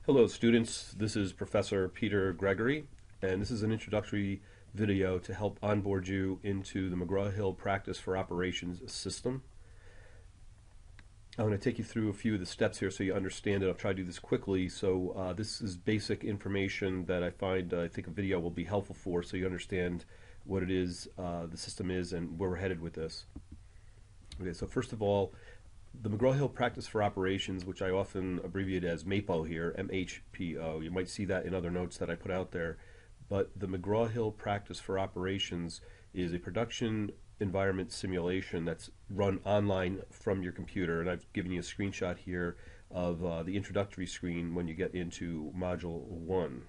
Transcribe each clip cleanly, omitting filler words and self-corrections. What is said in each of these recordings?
Hello students, this is Professor Peter Gregory, and this is an introductory video to help onboard you into the McGraw-Hill Practice for Operations system. I'm going to take you through a few of the steps here so you understand it. I'll try to do this quickly. So this is basic information that I think a video will be helpful for, so you understand what it is, the system is, and where we're headed with this. Okay, so first of all, the McGraw-Hill Practice for Operations, which I often abbreviate as MHPO here, MHPO. You might see that in other notes that I put out there. But the McGraw-Hill Practice for Operations is a production environment simulation that's run online from your computer. And I've given you a screenshot here of the introductory screen when you get into Module 1.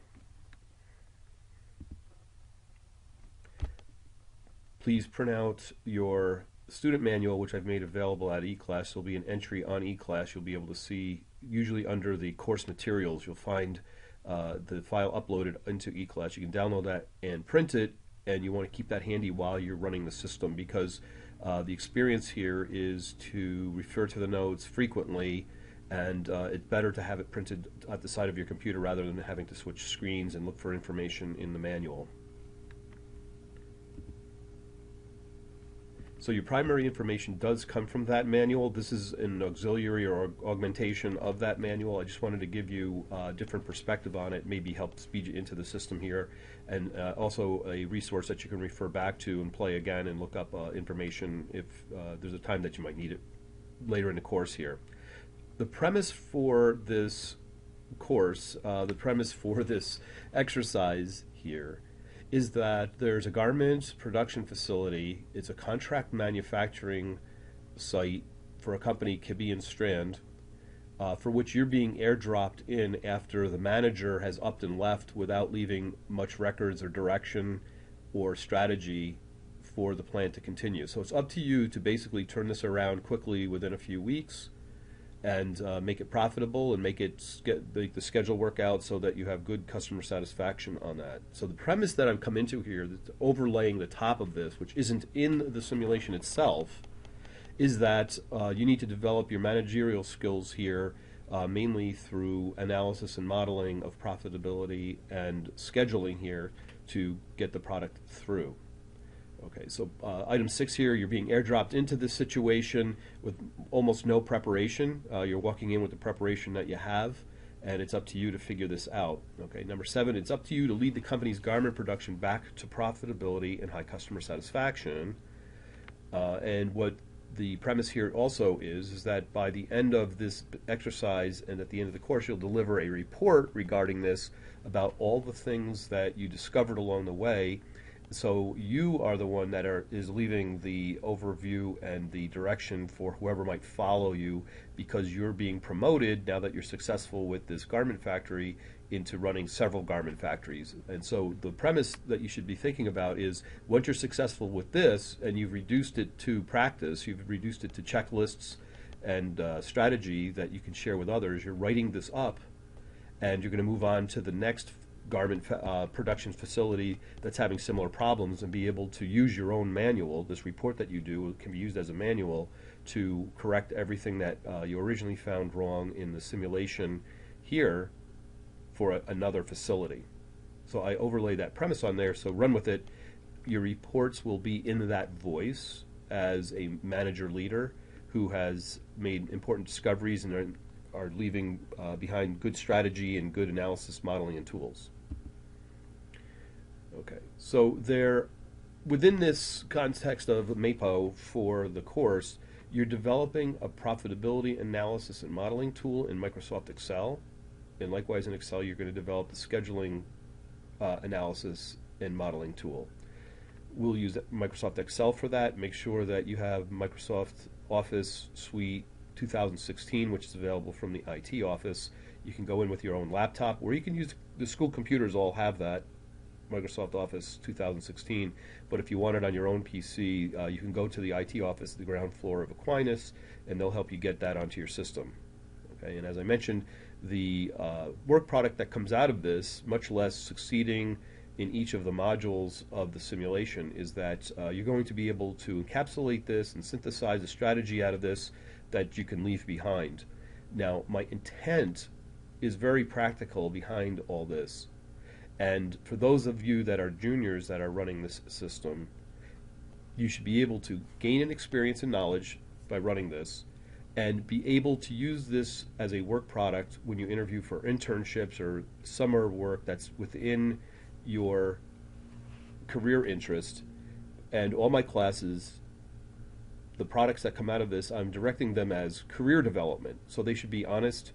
Please print out your student manual, which I've made available at eClass. There'll be an entry on eClass. You'll be able to see, usually under the course materials, you'll find the file uploaded into eClass. You can download that and print it, and you want to keep that handy while you're running the system, because the experience here is to refer to the notes frequently, and it's better to have it printed at the side of your computer rather than having to switch screens and look for information in the manual. So your primary information does come from that manual. This is an auxiliary or augmentation of that manual. I just wanted to give you a different perspective on it, maybe help speed you into the system here, and also a resource that you can refer back to and play again and look up information if there's a time that you might need it later in the course here. The premise for this course, the premise for this exercise here, is that there's a garment production facility. It's a contract manufacturing site for a company, Kibbe and Strand, for which you're being airdropped in after the manager has upped and left without leaving much records or direction or strategy for the plant to continue. So it's up to you to basically turn this around quickly within a few weeks and make it profitable and make the schedule work out so that you have good customer satisfaction on that. So the premise that I've come into here, that's overlaying the top of this, which isn't in the simulation itself, is that you need to develop your managerial skills here, mainly through analysis and modeling of profitability and scheduling here to get the product through. Okay, so item 6 here, you're being airdropped into this situation with almost no preparation. You're walking in with the preparation that you have, and it's up to you to figure this out. Okay, number 7, it's up to you to lead the company's garment production back to profitability and high customer satisfaction. And what the premise here also is that by the end of this exercise and at the end of the course, you'll deliver a report regarding this about all the things that you discovered along the way. So you are the one that is leaving the overview and the direction for whoever might follow you, because you're being promoted now that you're successful with this garment factory into running several garment factories. And so the premise that you should be thinking about is, once you're successful with this and you've reduced it to practice, you've reduced it to checklists and strategy that you can share with others, you're writing this up and you're going to move on to the next garment production facility that's having similar problems, and be able to use your own manual. This report that you do can be used as a manual to correct everything that you originally found wrong in the simulation here for another facility. So I overlay that premise on there, so run with it. Your reports will be in that voice as a manager leader who has made important discoveries and are leaving behind good strategy and good analysis, modeling, and tools. Okay, so within this context of MHPO for the course, you're developing a profitability analysis and modeling tool in Microsoft Excel, and likewise in Excel you're going to develop the scheduling analysis and modeling tool. We'll use Microsoft Excel for that. Make sure that you have Microsoft Office Suite 2016, which is available from the IT office. You can go in with your own laptop, or you can use the school computers. All have that, Microsoft Office 2016, but if you want it on your own PC, you can go to the IT office, the ground floor of Aquinas, and they'll help you get that onto your system. Okay, and as I mentioned, the work product that comes out of this, much less succeeding in each of the modules of the simulation, is that you're going to be able to encapsulate this and synthesize a strategy out of this that you can leave behind. Now, my intent is very practical behind all this. And for those of you that are juniors that are running this system, you should be able to gain an experience and knowledge by running this and be able to use this as a work product when you interview for internships or summer work that's within your career interest. And all my classes, the products that come out of this, I'm directing them as career development. So they should be honest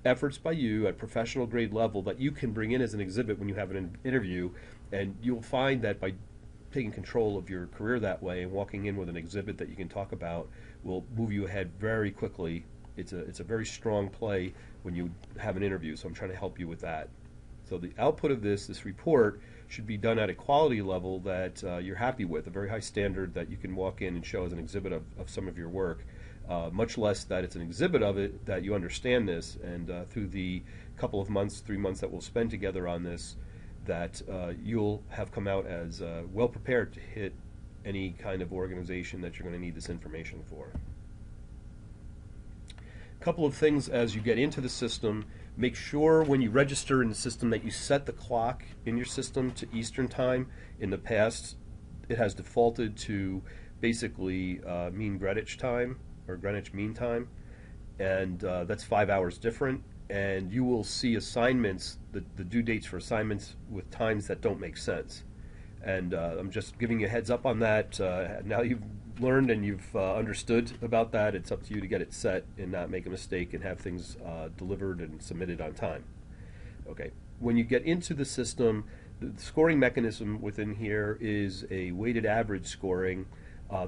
efforts by you at professional grade level that you can bring in as an exhibit when you have an interview. And you'll find that by taking control of your career that way and walking in with an exhibit that you can talk about will move you ahead very quickly. It's a very strong play when you have an interview, so I'm trying to help you with that. So the output of this report should be done at a quality level that you're happy with, a very high standard that you can walk in and show as an exhibit of some of your work, much less that it's an exhibit of it, that you understand this, and through the couple of months, 3 months that we'll spend together on this, that you'll have come out as well prepared to hit any kind of organization that you're going to need this information for. A couple of things as you get into the system: make sure when you register in the system that you set the clock in your system to Eastern time. In the past, it has defaulted to basically mean Greenwich time, or Greenwich Mean Time, and that's 5 hours different. And you will see assignments, the due dates for assignments with times that don't make sense. And I'm just giving you a heads up on that. Now you've learned and you've understood about that. It's up to you to get it set and not make a mistake and have things delivered and submitted on time. Okay, when you get into the system, the scoring mechanism within here is a weighted average scoring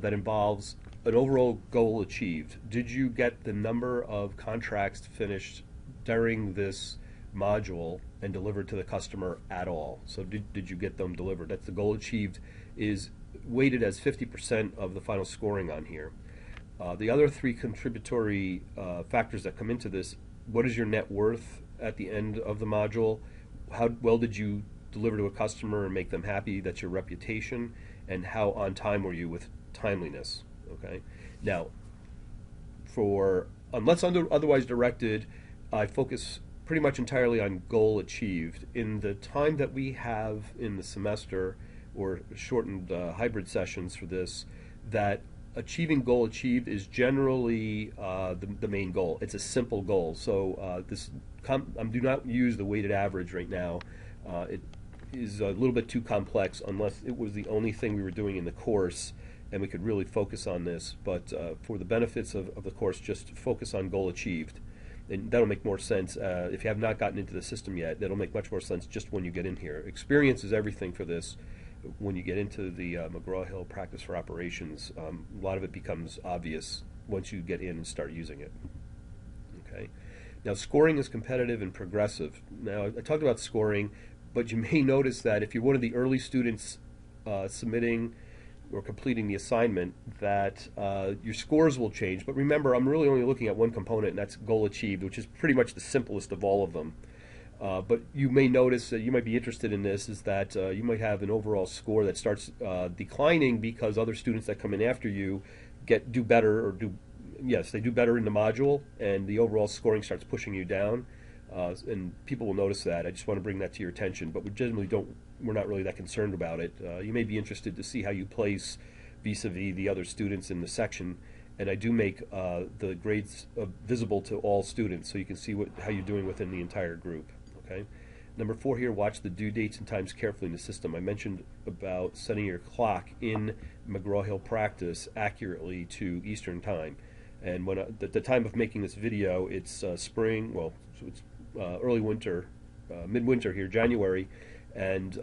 that involves an overall goal achieved. Did you get the number of contracts finished during this module and delivered to the customer at all? So did you get them delivered? That's the goal achieved, is weighted as 50% of the final scoring on here. The other three contributory factors that come into this: what is your net worth at the end of the module? How well did you deliver to a customer and make them happy? That's your reputation. And how on time were you with timeliness? Okay. Now, for unless otherwise directed, I focus pretty much entirely on goal achieved. In the time that we have in the semester, or shortened hybrid sessions for this, that achieving goal achieved is generally the main goal. It's a simple goal. So do not use the weighted average right now. It is a little bit too complex unless it was the only thing we were doing in the course and we could really focus on this. But for the benefits of the course, just focus on goal achieved. And that'll make more sense if you have not gotten into the system yet. That'll make much more sense just when you get in here. Experience is everything for this. When you get into the McGraw-Hill practice for operations, a lot of it becomes obvious once you get in and start using it. Okay. Now, scoring is competitive and progressive. Now, I talked about scoring, but you may notice that if you're one of the early students submitting or completing the assignment, that your scores will change. But remember, I'm really only looking at one component, and that's goal achieved, which is pretty much the simplest of all of them. But you may notice that you might be interested in this, is that you might have an overall score that starts declining because other students that come in after you do better, or they do better in the module, and the overall scoring starts pushing you down. And people will notice that. I just want to bring that to your attention, but we're not really that concerned about it. You may be interested to see how you place vis-a-vis the other students in the section, and I do make the grades visible to all students so you can see how you're doing within the entire group. Okay. Number 4 here, watch the due dates and times carefully in the system. I mentioned about setting your clock in McGraw-Hill practice accurately to Eastern time. And when at the time of making this video, it's spring, well, so it's early winter, midwinter here, January, and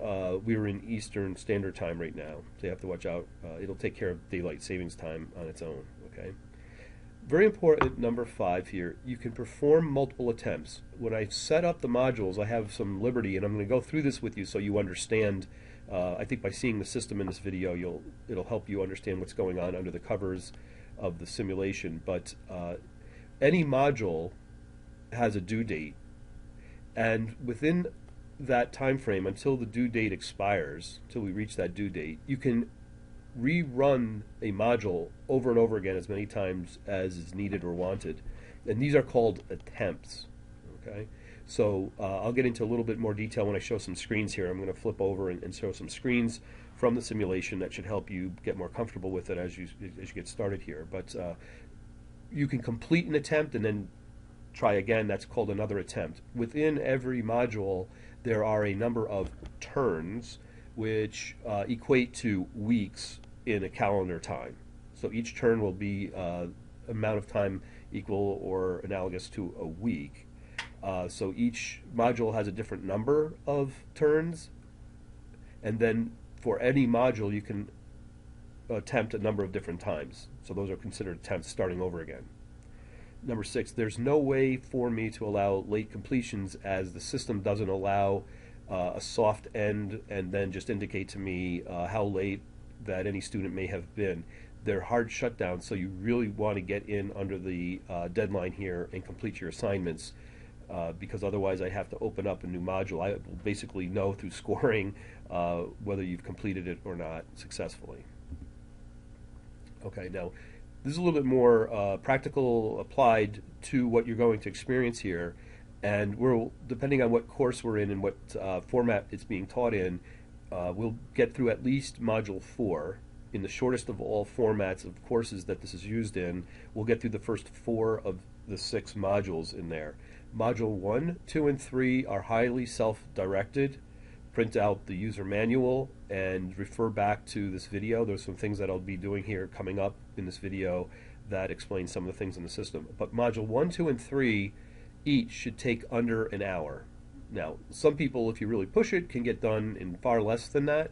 we're in Eastern Standard Time right now. So you have to watch out. It'll take care of daylight savings time on its own. Okay. Very important, number 5 here, you can perform multiple attempts. When I set up the modules, I have some liberty, and I'm going to go through this with you so you understand. I think by seeing the system in this video, it'll help you understand what's going on under the covers of the simulation. But any module has a due date, and within that time frame, until the due date expires, until we reach that due date, you can rerun a module over and over again as many times as is needed or wanted. And these are called attempts. Okay? So I'll get into a little bit more detail when I show some screens here. I'm going to flip over and show some screens from the simulation that should help you get more comfortable with it as you get started here. But you can complete an attempt and then try again. That's called another attempt. Within every module, there are a number of turns which equate to weeks in a calendar time. So each turn will be amount of time equal or analogous to a week. So each module has a different number of turns, and then for any module you can attempt a number of different times. So those are considered attempts starting over again. Number 6, there's no way for me to allow late completions, as the system doesn't allow a soft end and then just indicate to me how late that any student may have been. They're hard shutdowns, so you really want to get in under the deadline here and complete your assignments, because otherwise I have to open up a new module. I will basically know through scoring whether you've completed it or not successfully. Okay, now this is a little bit more practical, applied to what you're going to experience here, and depending on what course we're in and what format it's being taught in, we'll get through at least Module 4. In the shortest of all formats of courses that this is used in, we'll get through the first 4 of the 6 modules in there. Module 1, 2, and 3 are highly self-directed. Print out the user manual and refer back to this video. There's some things that I'll be doing here coming up in this video that explain some of the things in the system. But Module 1, 2, and 3 each should take under an hour. Now, some people, if you really push it, can get done in far less than that.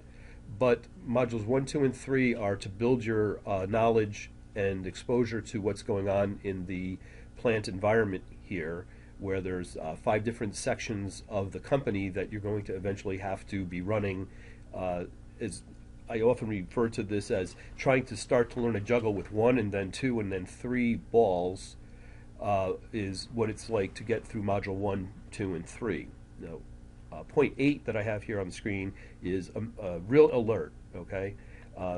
But modules 1, 2, and 3 are to build your knowledge and exposure to what's going on in the plant environment here, where there's 5 different sections of the company that you're going to eventually have to be running. As I often refer to this as trying to start to learn to juggle with 1 and then 2 and then 3 balls is what it's like to get through module 1, 2, and 3. Now, point 8 that I have here on the screen is a real alert, okay?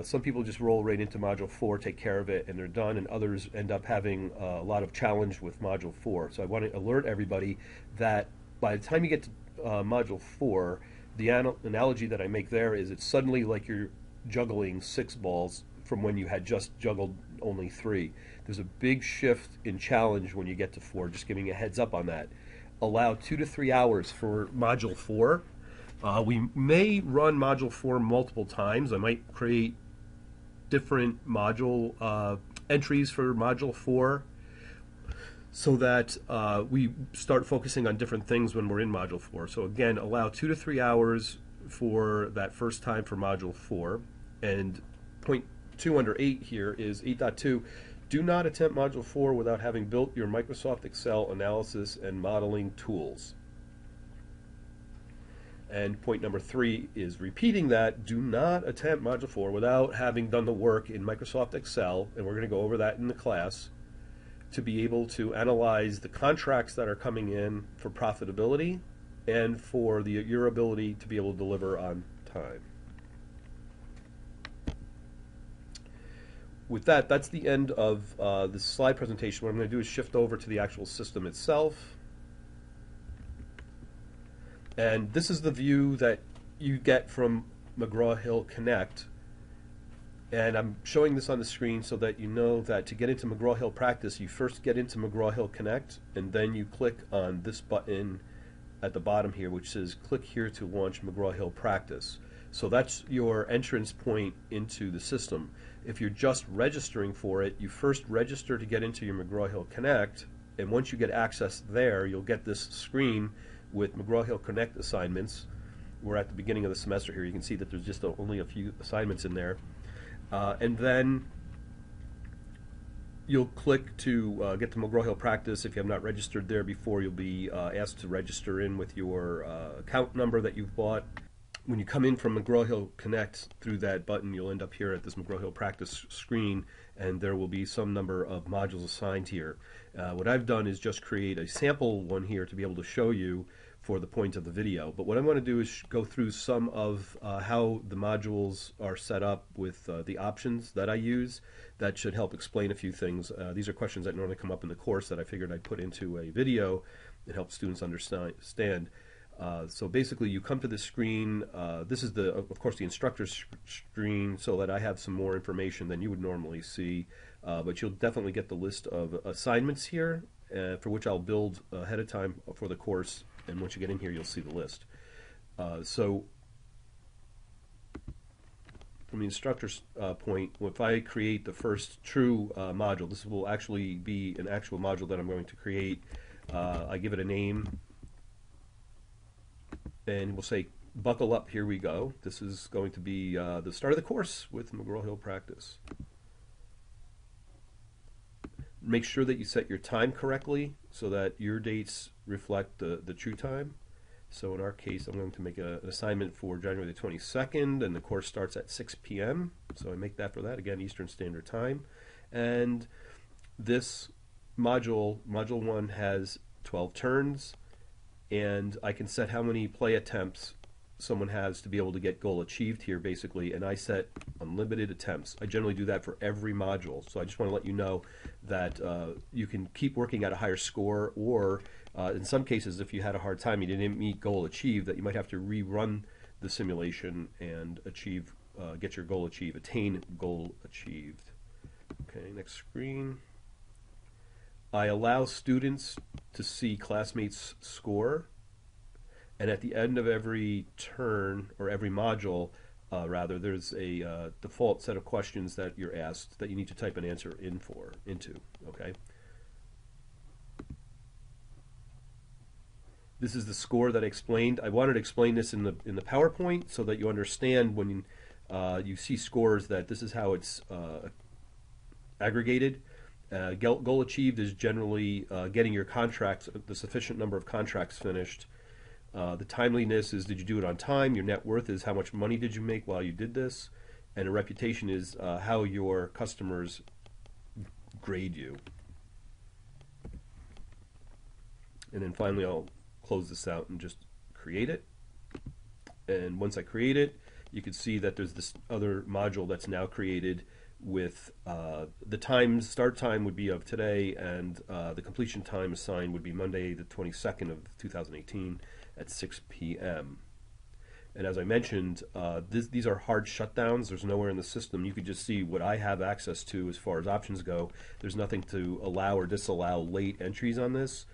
Some people just roll right into Module 4, take care of it, and they're done, and others end up having a lot of challenge with Module 4. So I want to alert everybody that by the time you get to Module 4, the analogy that I make there is it's suddenly like you're juggling 6 balls from when you had just juggled only 3. There's a big shift in challenge when you get to 4, just giving you a heads up on that. Allow 2 to 3 hours for Module 4. We may run Module 4 multiple times. I might create different module entries for Module 4 so that we start focusing on different things when we're in Module 4. So again, allow 2 to 3 hours for that first time for Module 4. And point 2 under 8 here is 8.2. Do not attempt Module 4 without having built your Microsoft Excel analysis and modeling tools. And point number 3 is repeating that. Do not attempt Module 4 without having done the work in Microsoft Excel, and we're going to go over that in the class, to be able to analyze the contracts that are coming in for profitability and for your ability to be able to deliver on time. With that, that's the end of this slide presentation. What I'm going to do is shift over to the actual system itself. And this is the view that you get from McGraw-Hill Connect. And I'm showing this on the screen so that you know that to get into McGraw-Hill Practice, you first get into McGraw-Hill Connect, and then you click on this button at the bottom here, which says click here to launch McGraw-Hill Practice. So that's your entrance point into the system. If you're just registering for it, you first register to get into your McGraw-Hill Connect, and once you get access there, you'll get this screen with McGraw-Hill Connect assignments. We're at the beginning of the semester here. You can see that there's just only a few assignments in there. And then you'll click to get to McGraw-Hill Practice. If you have not registered there before, you'll be asked to register in with your account number that you've bought. When you come in from McGraw-Hill Connect through that button, you'll end up here at this McGraw-Hill Practice screen, and there will be some number of modules assigned here. What I've done is just create a sample one here to be able to show you for the point of the video. But what I'm going to do is go through some of how the modules are set up with the options that I use. That should help explain a few things. These are questions that normally come up in the course that I figured I'd put into a video and help students understand. So basically, you come to this screen. This is of course, the instructor's screen, so that I have some more information than you would normally see. But you'll definitely get the list of assignments here, for which I'll build ahead of time for the course. And once you get in here, you'll see the list. So from the instructor's point, if I create the first true module, this will actually be an actual module that I'm going to create. I give it a name, and we'll say, buckle up, here we go. This is going to be the start of the course with McGraw-Hill Practice. Make sure that you set your time correctly so that your dates reflect the true time. So in our case, I'm going to make an assignment for January the 22nd, and the course starts at 6 p.m. So I make that for that, again, Eastern Standard Time. And this module 1, has 12 turns, and I can set how many play attempts someone has to be able to get goal achieved here, basically, and I set unlimited attempts. I generally do that for every module, so I just want to let you know that you can keep working at a higher score, or in some cases, if you had a hard time, you didn't meet goal achieved, that you might have to rerun the simulation and achieve, get your goal achieved, attain goal achieved. Okay, next screen. I allow students to see classmates' score, and at the end of every turn, or every module, rather, there's a default set of questions that you're asked that you need to type an answer into. Okay. This is the score that I explained. I wanted to explain this in the PowerPoint so that you understand when you see scores that this is how it's aggregated. Goal achieved is generally getting your contracts, the sufficient number of contracts finished. The timeliness is, did you do it on time? Your net worth is, how much money did you make while you did this? And a reputation is how your customers grade you. And then finally, I'll close this out and just create it. And once I create it, you can see that there's this other module that's now created with the start time would be of today, and the completion time assigned would be Monday the 22nd of 2018 at 6 p.m. And as I mentioned, these are hard shutdowns. There's nowhere in the system. You could just see what I have access to as far as options go. There's nothing to allow or disallow late entries on this.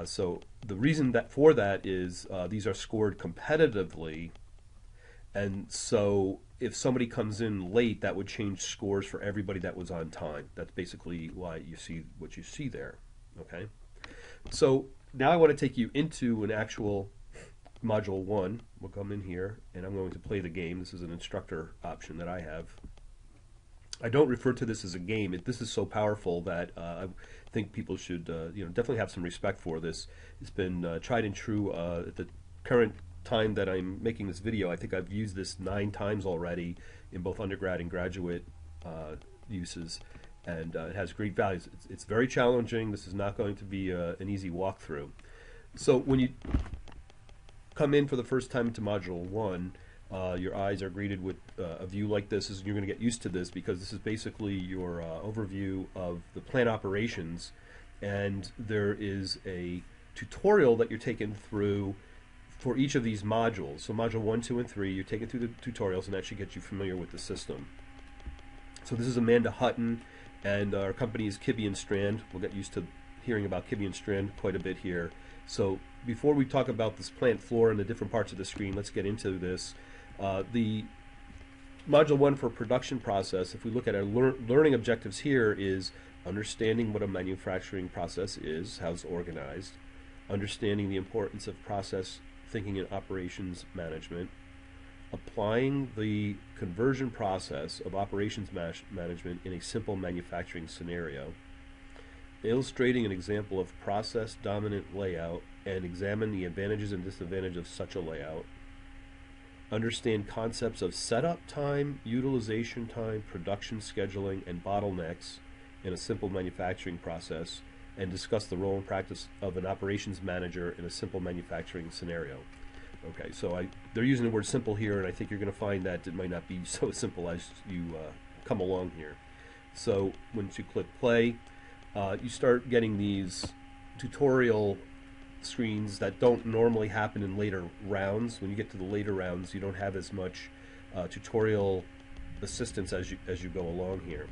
So the reason for that is these are scored competitively, and so if somebody comes in late, that would change scores for everybody that was on time. That's basically why you see what you see there. Okay. So now I want to take you into an actual module 1. We'll come in here, and I'm going to play the game. This is an instructor option that I have. I don't refer to this as a game. This is so powerful that I think people should definitely have some respect for this. It's been tried and true at the current time that I'm making this video. I think I've used this 9 times already in both undergrad and graduate uses, and it has great values. It's very challenging. This is not going to be an easy walkthrough. So when you come in for the first time into Module 1, your eyes are greeted with a view like this. You're going to get used to this because this is basically your overview of the plant operations, and there is a tutorial that you're taken through for each of these modules. So Module 1, 2, and 3, you're taken through the tutorials, and that should get you familiar with the system. So this is Amanda Hutton, and our company is Kibbe and Strand. We'll get used to hearing about Kibbe and Strand quite a bit here. So before we talk about this plant floor and the different parts of the screen, let's get into this. The Module 1 for production process, if we look at our learning objectives here, is understanding what a manufacturing process is, how it's organized, understanding the importance of process thinking and operations management, applying the conversion process of operations management in a simple manufacturing scenario, illustrating an example of process dominant layout and examine the advantages and disadvantages of such a layout, understand concepts of setup time, utilization time, production scheduling, and bottlenecks in a simple manufacturing process, and discuss the role and practice of an operations manager in a simple manufacturing scenario. Okay, so they're using the word simple here, and I think you're going to find that it might not be so simple as you come along here. So once you click play, you start getting these tutorial screens that don't normally happen in later rounds. When you get to the later rounds, you don't have as much tutorial assistance as you go along here.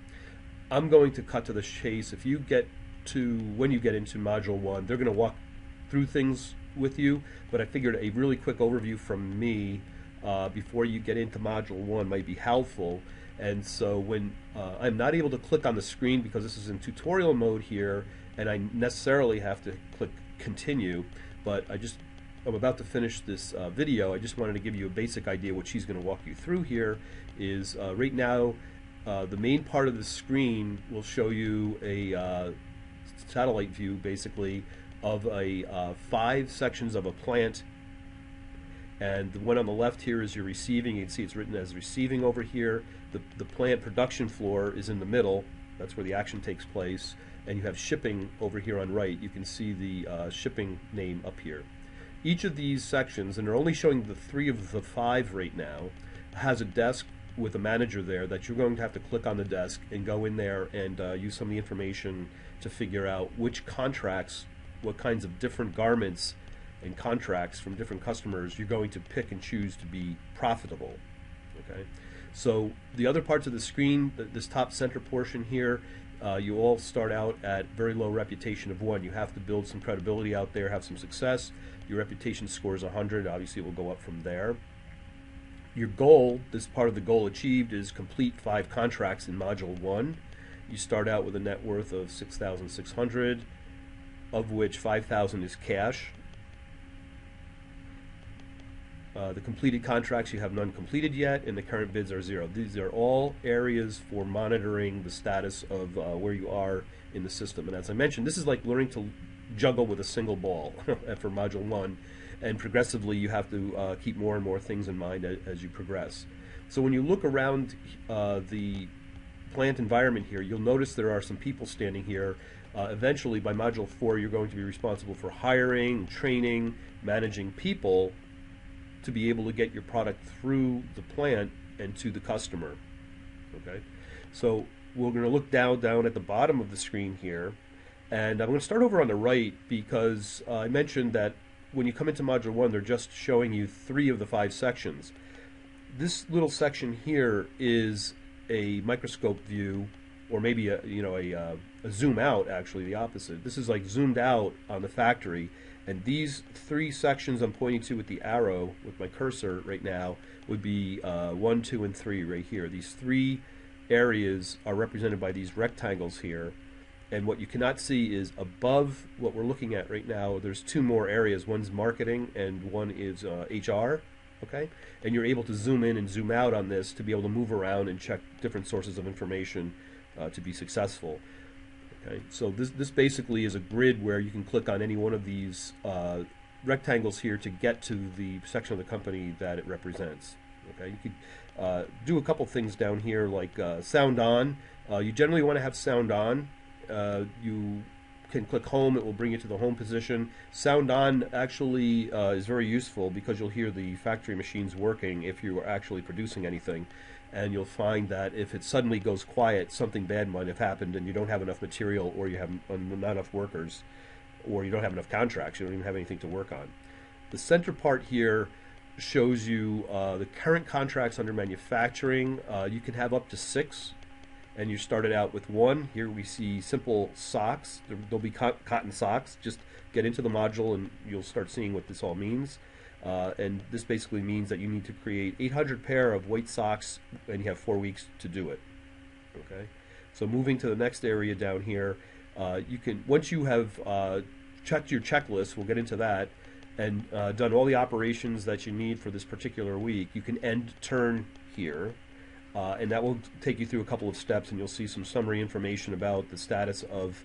I'm going to cut to the chase. If you get to, when you get into Module 1, they're going to walk through things with you, but I figured a really quick overview from me before you get into Module 1 might be helpful. And so when I'm not able to click on the screen because this is in tutorial mode here, and I necessarily have to click continue, but I'm about to finish this video. I just wanted to give you a basic idea. What she's going to walk you through here is right now the main part of the screen will show you a satellite view basically of a 5 sections of a plant, and the one on the left here is your receiving. You can see it's written as receiving over here. The plant production floor is in the middle. That's where the action takes place. And you have shipping over here on right. You can see the shipping name up here. Each of these sections, and they're only showing the 3 of the 5 right now, has a desk with a manager there that you're going to have to click on the desk and go in there and use some of the information to figure out which contracts, what kinds of different garments and contracts from different customers you're going to pick and choose to be profitable. Okay, so the other parts of the screen, this top center portion here, you all start out at very low reputation of 1. You have to build some credibility out there, have some success. Your reputation score is 100. Obviously, it will go up from there. Your goal, this part of the goal achieved, is complete 5 contracts in Module 1. You start out with a net worth of 6,600, of which 5,000 is cash. The completed contracts, you have none completed yet, and the current bids are 0. These are all areas for monitoring the status of where you are in the system. And as I mentioned, this is like learning to juggle with a single ball for Module 1, and progressively you have to keep more and more things in mind as you progress. So when you look around the plant environment here, you'll notice there are some people standing here. Eventually, by Module 4, you're going to be responsible for hiring, training, managing people to be able to get your product through the plant and to the customer. Okay, so we're going to look down at the bottom of the screen here, and I'm going to start over on the right because I mentioned that when you come into Module 1, they're just showing you 3 of the 5 sections. This little section here is a microscope view, or maybe a zoom out, actually the opposite. This is like zoomed out on the factory. And these 3 sections I'm pointing to with the arrow, with my cursor right now, would be 1, 2, and 3 right here. These 3 areas are represented by these rectangles here. And what you cannot see is above what we're looking at right now, there's 2 more areas. One's marketing and one is HR. Okay? And you're able to zoom in and zoom out on this to be able to move around and check different sources of information to be successful. Okay, so this basically is a grid where you can click on any one of these rectangles here to get to the section of the company that it represents. Okay, you could do a couple things down here like sound on. You generally want to have sound on. You can click home, it will bring you to the home position. Sound on actually is very useful because you'll hear the factory machines working if you are actually producing anything. And you'll find that if it suddenly goes quiet, something bad might have happened and you don't have enough material, or you have not enough workers, or you don't have enough contracts, you don't even have anything to work on. The center part here shows you the current contracts under manufacturing. You can have up to 6, and you started out with 1. Here we see simple socks. There'll be cotton socks. Just get into the module and you'll start seeing what this all means. And this basically means that you need to create 800 pair of white socks, and you have 4 weeks to do it. Okay, so moving to the next area down here, you can, once you have checked your checklist, we'll get into that, and done all the operations that you need for this particular week, you can end turn here, and that will take you through a couple of steps, and you'll see some summary information about the status of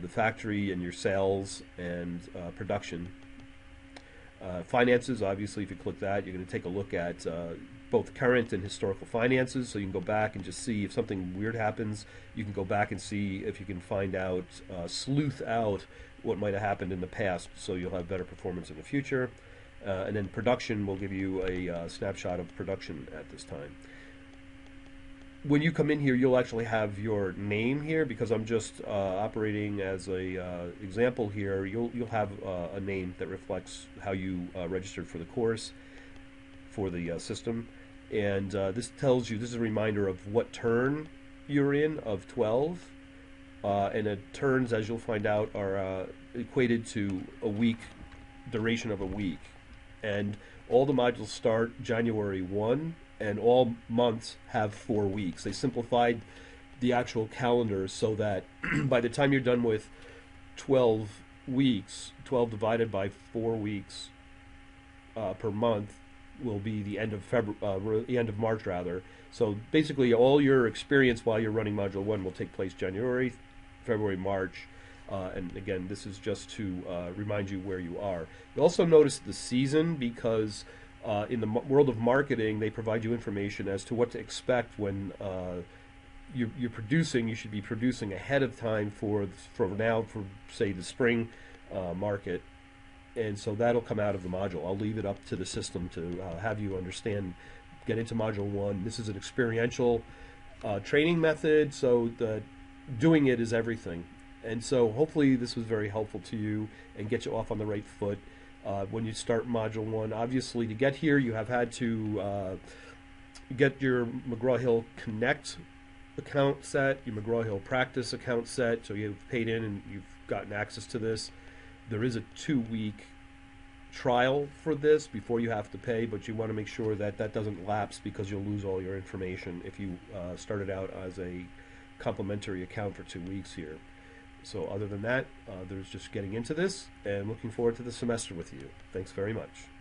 the factory and your sales and production. Finances, obviously, if you click that, you're going to take a look at both current and historical finances, so you can go back and just see if something weird happens. You can go back and see if you can find out, sleuth out what might have happened in the past, so you'll have better performance in the future. And then production will give you a snapshot of production at this time. when you come in here, you'll actually have your name here because I'm just operating as a example here. You'll have a name that reflects how you registered for the course for the system, and this tells you, this is a reminder of what turn you're in of 12, and turns, as you'll find out, are equated to a week, duration of a week, and all the modules start January 1, and all months have 4 weeks. They simplified the actual calendar so that by the time you're done with 12 weeks, 12 divided by 4 weeks per month will be the end of the end of March rather. So basically, all your experience while you're running Module 1 will take place January, February, March. And again, this is just to remind you where you are. You also notice the season because in the world of marketing, they provide you information as to what to expect when you're producing. You should be producing ahead of time for say the spring market, and so that'll come out of the module. I'll leave it up to the system to have you understand. Get into Module 1. This is an experiential training method, so that doing it is everything. And so hopefully this was very helpful to you and get you off on the right foot when you start Module 1. Obviously, to get here, you have had to get your McGraw-Hill Connect account set, your McGraw-Hill Practice account set, so you've paid in and you've gotten access to this. There is a 2-week trial for this before you have to pay, but you want to make sure that that doesn't lapse because you'll lose all your information if you started out as a complimentary account for 2 weeks here. So other than that, there's just getting into this and looking forward to the semester with you. Thanks very much.